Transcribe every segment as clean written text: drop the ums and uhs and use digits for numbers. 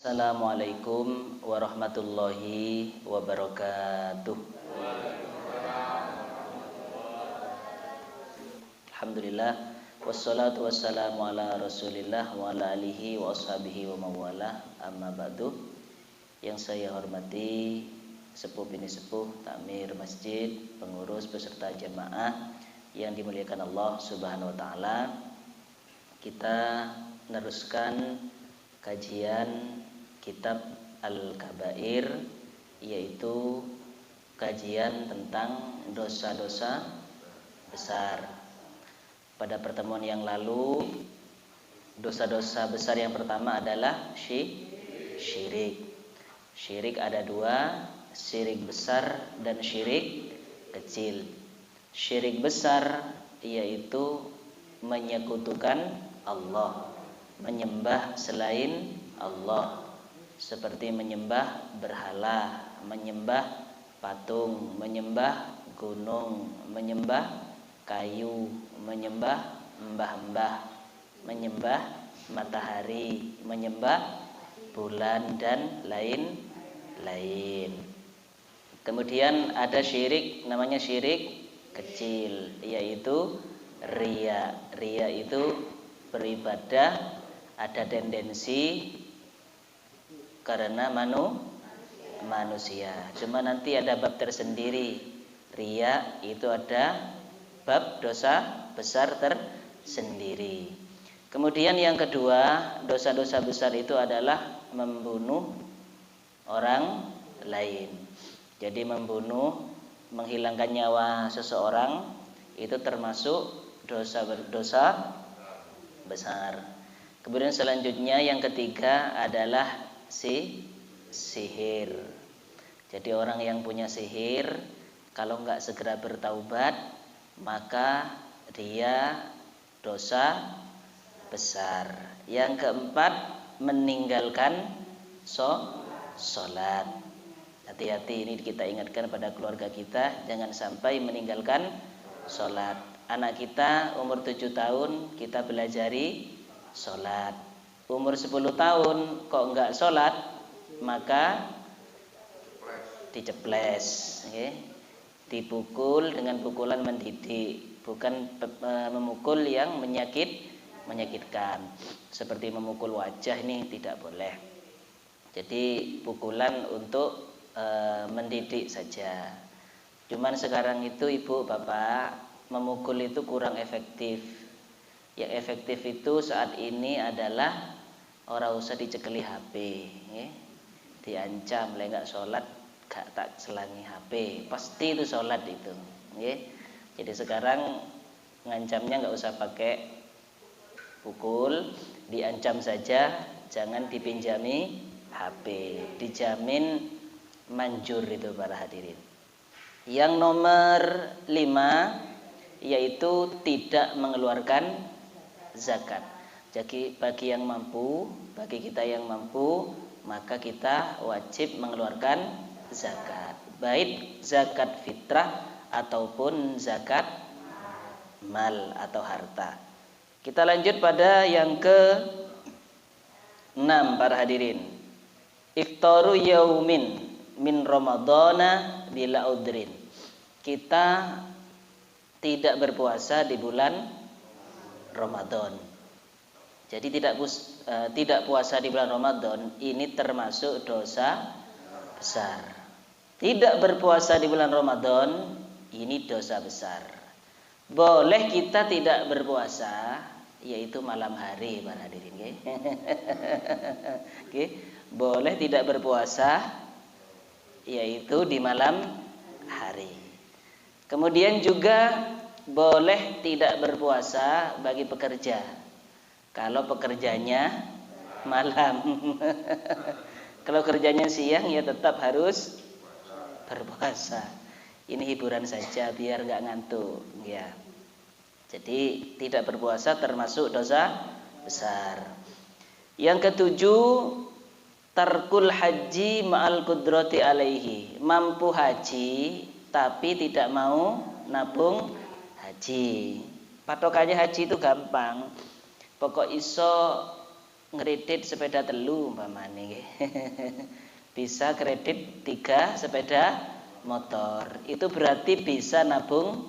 Assalamualaikum warahmatullahi wabarakatuh. Alhamdulillah wassalatu wassalamu ala Rasulillah wa ala alihi wa ashabihi wa mawalah. Amma ba'du. Yang saya hormati sepuh bini sepuh, takmir masjid, pengurus beserta jamaah yang dimuliakan Allah Subhanahu wa taala. Kita meneruskan kajian kitab Al-Kabair, yaitu kajian tentang dosa-dosa besar. Pada pertemuan yang lalu, dosa-dosa besar yang pertama adalah syirik. Syirik ada dua, syirik besar dan syirik kecil. Syirik besar yaitu menyekutukan Allah, menyembah selain Allah, seperti menyembah berhala, menyembah patung, menyembah gunung, menyembah kayu, menyembah mbah-mbah, menyembah matahari, menyembah bulan dan lain-lain. Kemudian ada syirik namanya syirik kecil, yaitu riya. Riya itu beribadah ada tendensi karena manusia. Cuma nanti ada bab tersendiri. Riya itu ada bab dosa besar tersendiri. Kemudian yang kedua, dosa-dosa besar itu adalah membunuh orang lain. Jadi membunuh, menghilangkan nyawa seseorang itu termasuk dosa besar. Kemudian selanjutnya yang ketiga adalah sihir. Jadi orang yang punya sihir kalau enggak segera bertaubat, maka dia dosa besar. Yang keempat, meninggalkan sholat. Hati-hati, ini kita ingatkan pada keluarga kita, jangan sampai meninggalkan sholat. Anak kita umur 7 tahun kita belajari sholat. Umur 10 tahun kok enggak sholat, maka diceples, okay? Dipukul dengan pukulan mendidik, bukan memukul yang menyakitkan. Seperti memukul wajah ini tidak boleh. Jadi pukulan untuk mendidik saja. Cuman sekarang itu ibu bapak memukul itu kurang efektif. Yang efektif itu saat ini adalah orang usah dicekeli HP, ya. Diancam, le enggak sholat gak tak selangi HP, pasti itu sholat itu, ya. Jadi sekarang ngancamnya enggak usah pakai pukul, diancam saja, jangan dipinjami HP, dijamin manjur itu para hadirin. Yang nomor 5 yaitu tidak mengeluarkan zakat. Jadi bagi yang mampu, bagi kita yang mampu, maka kita wajib mengeluarkan zakat, baik zakat fitrah ataupun zakat mal atau harta. Kita lanjut pada yang ke-6 para hadirin. Iftaru yaumin min ramadhana bila udrin. Kita tidak berpuasa di bulan Ramadan. Jadi tidak puasa di bulan Ramadan ini termasuk dosa besar. Tidak berpuasa di bulan Ramadan ini dosa besar. Boleh kita tidak berpuasa yaitu malam hari para hadirin, okay? Okay. Boleh tidak berpuasa yaitu di malam hari. Kemudian juga boleh tidak berpuasa bagi pekerja kalau pekerjanya malam. Kalau kerjanya siang ya tetap harus berpuasa. Ini hiburan saja biar enggak ngantuk, ya. Jadi tidak berpuasa termasuk dosa besar. Yang ketujuh, tarkul haji ma'al qudrati alaihi. Mampu haji tapi tidak mau nabung haji. Patokannya haji itu gampang. Pokok iso ngredit sepeda telu umpamane nggih. Bisa kredit 3 sepeda motor. Itu berarti bisa nabung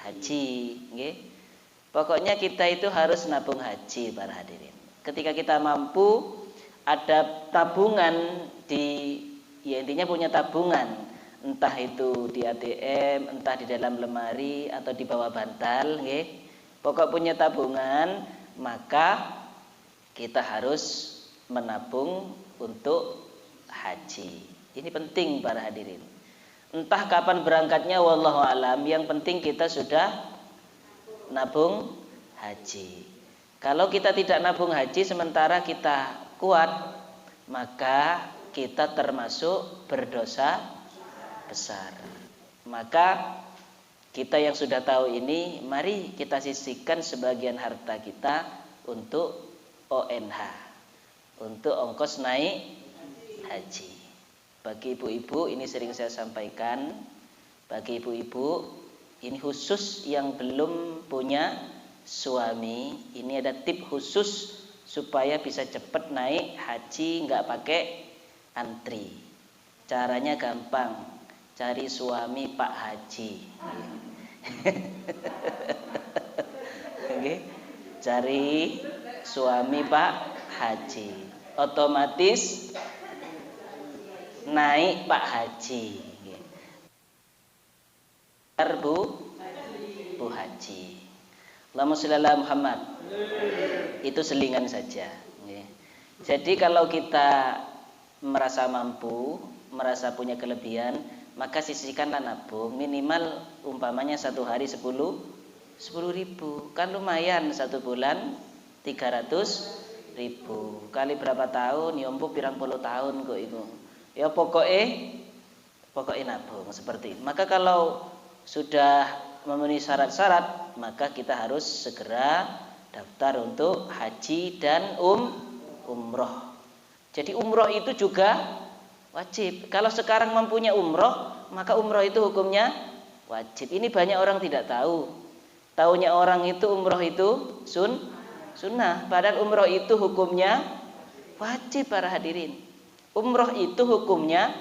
haji, nggih. Pokoknya kita itu harus nabung haji para hadirin. Ketika kita mampu ada tabungan ya intinya punya tabungan, entah itu di ATM, entah di dalam lemari atau di bawah bantal, nggih. Pokok punya tabungan, maka kita harus menabung untuk haji. Ini penting para hadirin. Entah kapan berangkatnya wallahu alam, yang penting kita sudah nabung haji. Kalau kita tidak nabung haji sementara kita kuat, maka kita termasuk berdosa besar. Maka kita yang sudah tahu ini, mari kita sisihkan sebagian harta kita untuk ONH, untuk ongkos naik haji. Bagi ibu-ibu, ini sering saya sampaikan, bagi ibu-ibu ini khusus yang belum punya suami, ini ada tip khusus supaya bisa cepat naik haji, nggak pakai antri. Caranya gampang, cari suami Pak Haji. Cari suami Pak Haji, otomatis naik Pak Haji. Bu Haji. Allahumma sholli ala Muhammad. Itu selingan saja. Jadi kalau kita merasa mampu, merasa punya kelebihan, maka sisihkanlah nabung minimal umpamanya satu hari 10 ribu, kan lumayan satu bulan 300 ribu kali berapa tahun, yompo pirang puluh tahun kok itu. Ya pokoknya nabung seperti itu. Maka kalau sudah memenuhi syarat-syarat, maka kita harus segera daftar untuk haji dan umroh. Jadi umroh itu juga wajib. Kalau sekarang mempunyai umroh, maka umroh itu hukumnya wajib. Ini banyak orang tidak tahu. Taunya orang itu umroh itu sunnah. Padahal umroh itu hukumnya wajib para hadirin. Umroh itu hukumnya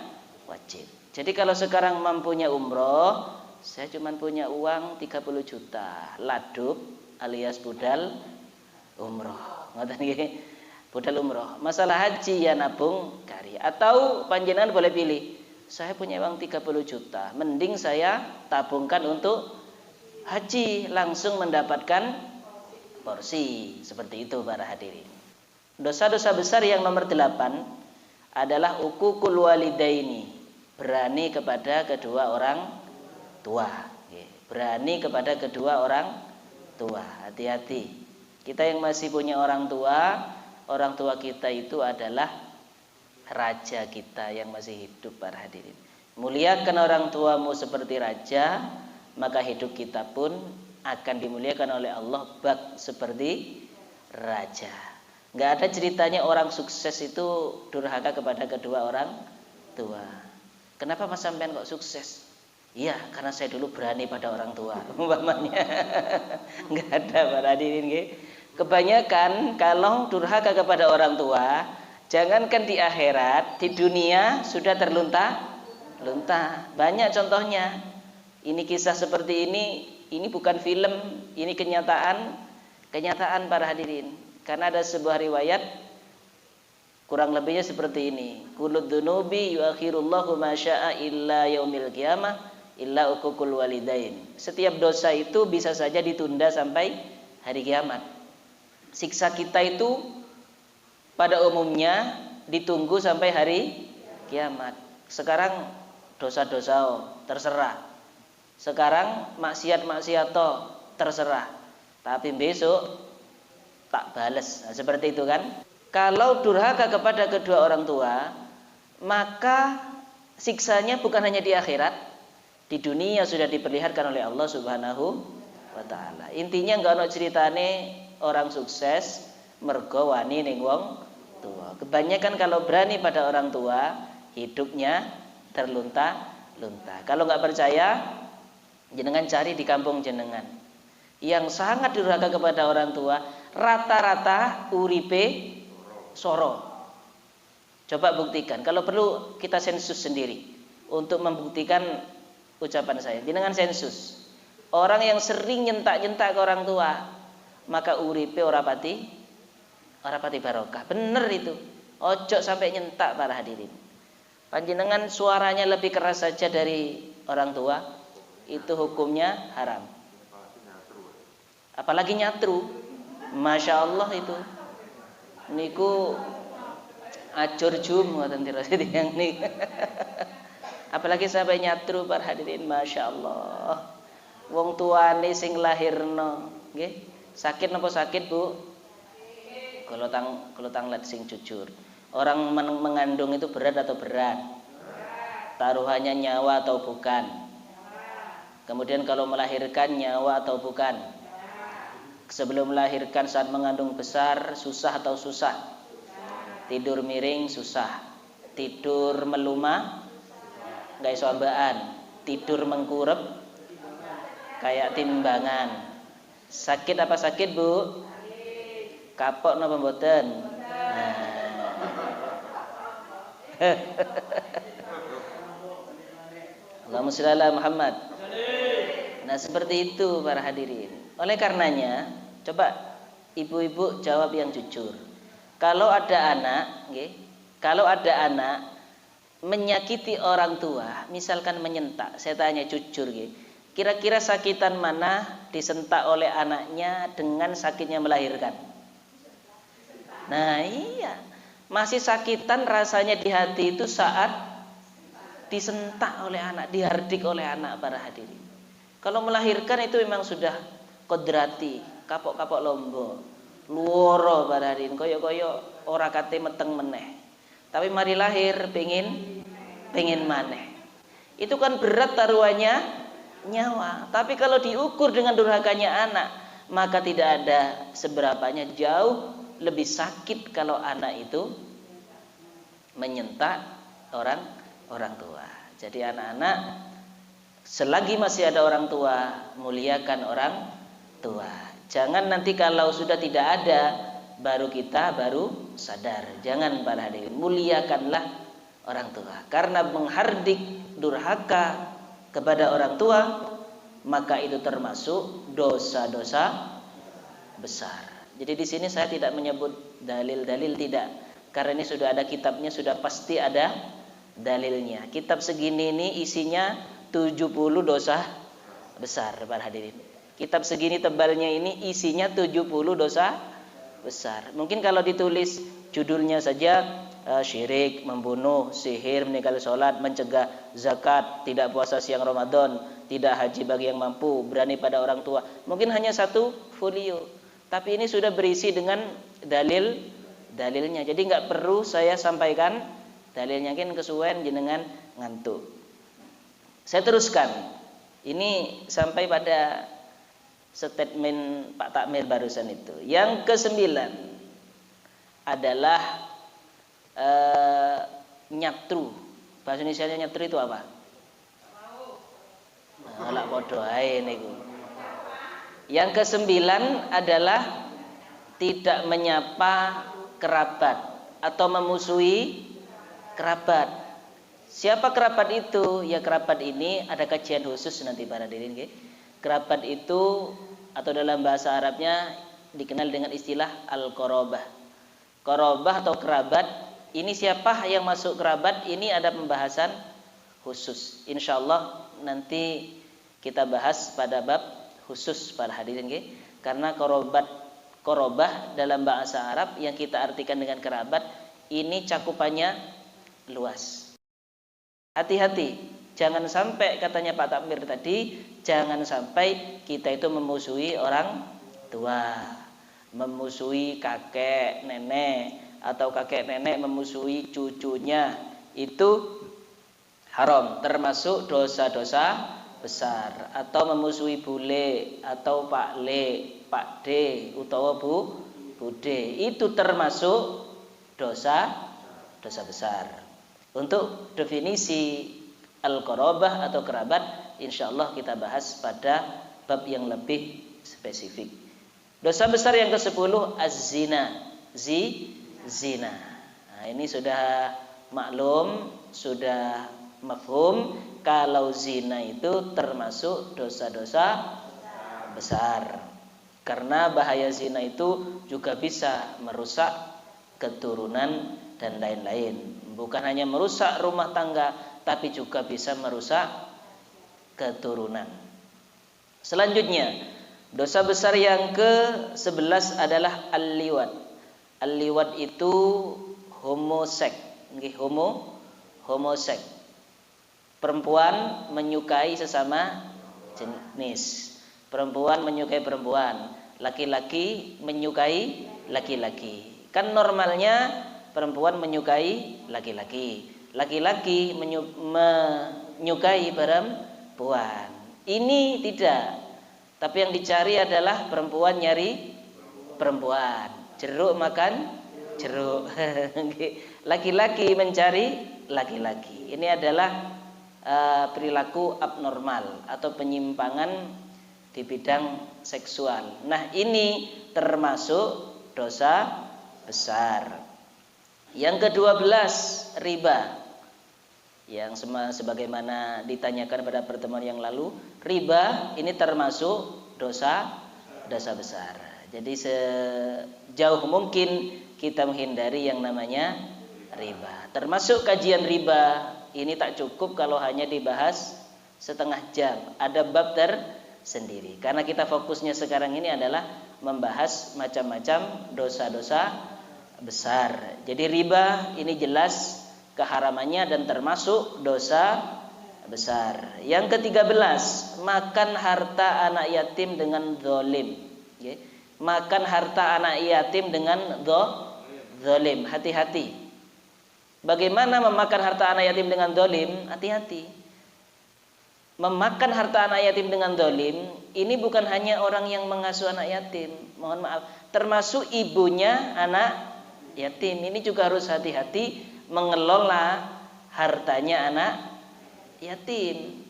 wajib. Jadi kalau sekarang mempunyai umroh, saya cuma punya uang 30 juta, laduk alias budal umroh. Ngoten nggih. Budal umroh. Masalah haji ya nabung karya. Atau panjenengan boleh pilih. Saya punya uang 30 juta. Mending saya tabungkan untuk haji, langsung mendapatkan porsi. Seperti itu para hadirin. Dosa-dosa besar yang nomor 8 adalah uququl walidaini. Berani kepada kedua orang tua. Berani kepada kedua orang tua. Hati-hati. Kita yang masih punya orang tua kita itu adalah raja kita yang masih hidup para hadirin. Muliakan orang tuamu seperti raja, maka hidup kita pun akan dimuliakan oleh Allah bak seperti raja. Nggak ada ceritanya orang sukses itu durhaka kepada kedua orang tua. Kenapa Mas sampean kok sukses? Iya, karena saya dulu berani pada orang tua. Umpamanya. Nggak ada para hadirin nggih. Kebanyakan kalau durhaka kepada orang tua, jangankan di akhirat, di dunia sudah terlunta. Banyak contohnya. Ini kisah seperti ini bukan film, ini kenyataan para hadirin. Karena ada sebuah riwayat kurang lebihnya seperti ini. Kullu dzunubi yuakhirullahu ma syaa illa yaumil qiyamah illa uququl walidain. Setiap dosa itu bisa saja ditunda sampai hari kiamat. Siksa kita itu pada umumnya ditunggu sampai hari kiamat. Sekarang dosa-dosa terserah. Sekarang maksiat-maksiat terserah. Tapi besok tak bales. Nah, seperti itu kan. Kalau durhaka kepada kedua orang tua, maka siksanya bukan hanya di akhirat, di dunia sudah diperlihatkan oleh Allah Subhanahu wa taala. Intinya enggak ono ceritane orang sukses mergo wani ning wong tua. Kebanyakan kalau berani pada orang tua, hidupnya terlunta-lunta. Kalau enggak percaya, jenengan cari di kampung jenengan. Yang sangat durhaka kepada orang tua, rata-rata uripe Soro. Coba buktikan. Kalau perlu kita sensus sendiri untuk membuktikan ucapan saya. Jenengan sensus. Orang yang sering nyentak-nyentak ke orang tua, maka uripe ora pati barokah. Bener itu. Ojo sampai nyentak para hadirin. Panjenengan suaranya lebih keras saja dari orang tua, itu hukumnya haram. Apalagi nyatru. Masya Allah itu. Niku acur jum ngoten yang niku. Apalagi sampai nyatru para hadirin, Masya Allah. Wong tuane sing lahirno, nggih. Sakit napa sakit, Bu? Golotang let sing jujur. Orang mengandung itu berat atau berat? Taruhannya nyawa atau bukan? Kemudian kalau melahirkan nyawa atau bukan? Sebelum melahirkan, saat mengandung besar, susah atau susah? Tidur miring susah. Tidur meluma nggak iso ambaan. Tidur mengkurep kayak timbangan. Sakit apa sakit, Bu? Kapok napa mboten? Allahumma shalli ala Muhammad. Nah, seperti itu para hadirin. Oleh karenanya, coba ibu-ibu jawab yang jujur. Kalau ada anak, nggih, kalau ada anak menyakiti orang tua, misalkan menyentak, saya tanya jujur, nggih. Kira-kira sakitan mana disentak oleh anaknya dengan sakitnya melahirkan? Nah, iya. Masih sakitan rasanya di hati itu saat disentak oleh anak, dihardik oleh anak para hadirin. Kalau melahirkan itu memang sudah kodrati, kapok-kapok lombo, luoro para hadirin, koyo-koyo ora kate meteng meneh. Tapi mari lahir pengin maneh. Itu kan berat taruhannya nyawa. Tapi kalau diukur dengan durhakanya anak, maka tidak ada seberapanya, jauh lebih sakit kalau anak itu menyentak orang tua. Jadi anak-anak, selagi masih ada orang tua, muliakan orang tua. Jangan nanti kalau sudah tidak ada, baru sadar. Jangan para hadirin, muliakanlah orang tua. Karena menghardik durhaka kepada orang tua, maka itu termasuk dosa-dosa besar. Jadi di sini saya tidak menyebut dalil-dalil, tidak. Karena ini sudah ada kitabnya, sudah pasti ada dalilnya. Kitab segini ini isinya 70 dosa besar para hadirin. Kitab segini tebalnya ini isinya 70 dosa besar. Mungkin kalau ditulis judulnya saja syirik, membunuh, sihir, meninggal sholat, mencegah zakat, tidak puasa siang Ramadan, tidak haji bagi yang mampu, berani pada orang tua, mungkin hanya satu folio. Tapi ini sudah berisi dengan dalilnya. Jadi nggak perlu saya sampaikan dalilnya, kan kesuwen jenengan ngantuk. Saya teruskan. Ini sampai pada statement Pak Takmir barusan itu. Yang ke-9 adalah nyatru. Bahasa Indonesianya nyatru itu apa? Lak podo ae niku. Yang ke-9 adalah tidak menyapa kerabat atau memusuhi kerabat. Siapa kerabat itu? Ya, kerabat ini ada kajian khusus nanti para hadirin, nggih. Kerabat itu atau dalam bahasa Arabnya dikenal dengan istilah al-qarabah. Qarabah atau kerabat, ini siapa yang masuk kerabat? Ini ada pembahasan khusus. Insyaallah nanti kita bahas pada bab khusus para hadirin, nggih. Karena qarabah dalam bahasa Arab yang kita artikan dengan kerabat ini cakupannya luas. Hati-hati, jangan sampai katanya Pak Takmir tadi, jangan sampai kita itu memusuhi orang tua, memusuhi kakek nenek, atau kakek nenek memusuhi cucunya. Itu haram, termasuk dosa-dosa besar. Atau memusuhi bule atau Pak Le, Pak D, utawa Bude, itu termasuk dosa besar. Untuk definisi al-qarabah atau kerabat, insyaallah kita bahas pada bab yang lebih spesifik. Dosa besar yang ke-10 az-zina. zina. Nah, ini sudah maklum, sudah mafhum kalau zina itu termasuk dosa-dosa besar. Karena bahaya zina itu juga bisa merusak keturunan dan lain-lain. Bukan hanya merusak rumah tangga, tapi juga bisa merusak keturunan. Selanjutnya, dosa besar yang ke-11 adalah al-liwat. Al-liwat itu homoseks. Homoseks. Perempuan menyukai sesama jenis. Perempuan menyukai perempuan. Laki-laki menyukai laki-laki. Kan normalnya perempuan menyukai laki-laki. Laki-laki menyukai perempuan. Ini tidak. Tapi yang dicari adalah perempuan nyari perempuan. Jeruk makan jeruk. Laki-laki mencari laki-laki. Ini adalah perilaku abnormal atau penyimpangan di bidang seksual. Nah, ini termasuk dosa besar. Yang ke-12, riba. Yang sebagaimana ditanyakan pada pertemuan yang lalu, riba ini termasuk dosa besar. Jadi sejauh mungkin kita menghindari yang namanya riba. Termasuk kajian riba ini tak cukup kalau hanya dibahas setengah jam. Ada bab tersendiri. Karena kita fokusnya sekarang ini adalah membahas macam-macam dosa-dosa besar. Jadi riba ini jelas keharamannya dan termasuk dosa besar. Yang ke-13, makan harta anak yatim dengan zalim. Makan harta anak yatim dengan zalim. Hati-hati. Bagaimana memakan harta anak yatim dengan zalim? Hati-hati. Memakan harta anak yatim dengan zalim ini bukan hanya orang yang mengasuh anak yatim. Mohon maaf, termasuk ibunya anak yatim. Ini juga harus hati-hati mengelola hartanya anak yatim.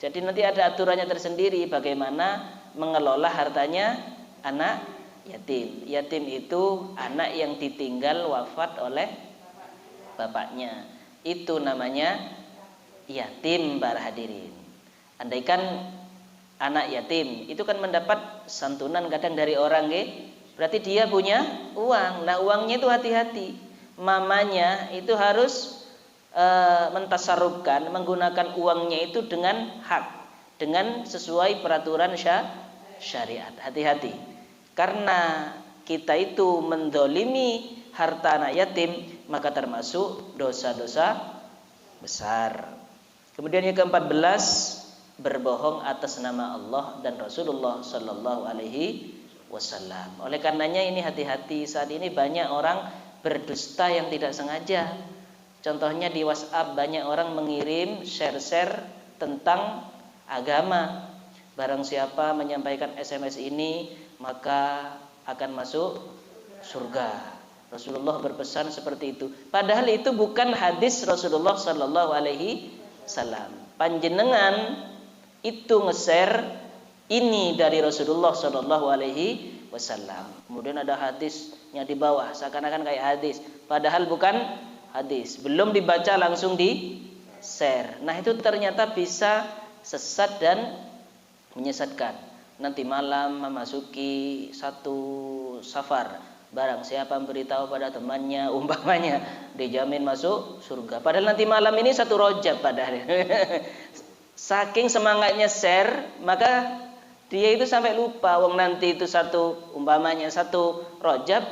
Jadi nanti ada aturannya tersendiri bagaimana mengelola hartanya anak yatim. Yatim itu anak yang ditinggal wafat oleh bapaknya. Itu namanya yatim para hadirin. Andaikan anak yatim itu kan mendapat santunan kadang dari orang, berarti dia punya uang. Nah, uangnya itu hati-hati. Mamanya itu harus mentasarrufkan, menggunakan uangnya itu dengan hak, dengan sesuai peraturan syariat. Hati-hati. Karena kita itu mendolimi harta anak yatim, maka termasuk dosa-dosa besar. Kemudian yang ke-14, berbohong atas nama Allah dan Rasulullah Sallallahu Alaihi Wasallam. Oleh karenanya ini hati-hati. Saat ini banyak orang berdusta yang tidak sengaja. Contohnya di WhatsApp banyak orang mengirim share-share tentang agama. Barang siapa menyampaikan SMS ini maka akan masuk surga. Rasulullah berpesan seperti itu. Padahal itu bukan hadis Rasulullah Sallallahu Alaihi Wasallam. Panjenengan itu nge-share ini dari Rasulullah Sallallahu Alaihi Wasallam. Kemudian ada hadisnya di bawah, seakan-akan kayak hadis. Padahal bukan hadis. Belum dibaca langsung di-share. Nah, itu ternyata bisa sesat dan menyesatkan. Nanti malam memasuki satu safar, barang siapa memberitahu pada temannya, umpamanya dijamin masuk surga. Padahal nanti malam ini satu Rajab padahal. Saking semangatnya share, maka dia itu sampai lupa wong nanti itu umpamanya satu Rajab,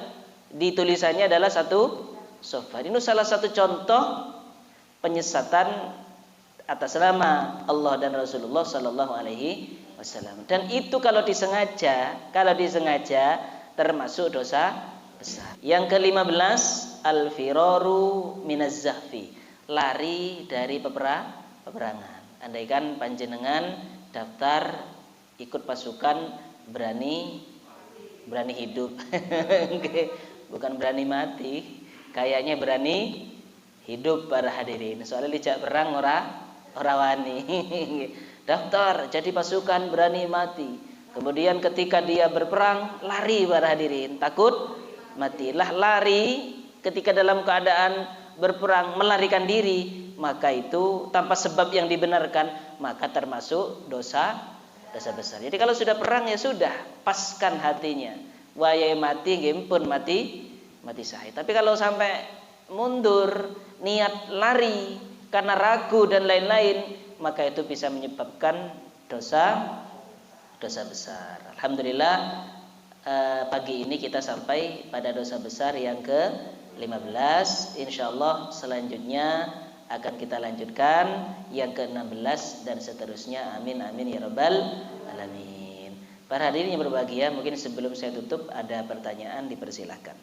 ditulisannya adalah satu Safar. Ini salah satu contoh penyesatan atas nama Allah dan Rasulullah Sallallahu Alaihi Wasallam. Dan itu kalau disengaja termasuk dosa besar. Yang ke-15, al-firaru minaz zahfi, lari dari peperangan. Andaikan panjenengan daftar ikut pasukan berani hidup. Bukan berani mati, kayaknya berani hidup para hadirin. Soalnya lijak perang ora wani. Daftar jadi pasukan berani mati. Kemudian ketika dia berperang lari para hadirin, takut matilah. Lari ketika dalam keadaan berperang melarikan diri, maka itu tanpa sebab yang dibenarkan, maka termasuk dosa besar. Jadi kalau sudah perang ya sudah, paskan hatinya. Wayai mati gempun mati sahih. Tapi kalau sampai mundur, niat lari karena ragu dan lain-lain, maka itu bisa menyebabkan dosa besar. Alhamdulillah pagi ini kita sampai pada dosa besar yang ke-15. Insyaallah selanjutnya akan kita lanjutkan yang ke-16 dan seterusnya. Amin amin ya rabbal alamin. Para hadirin yang berbahagia, mungkin sebelum saya tutup ada pertanyaan, dipersilahkan.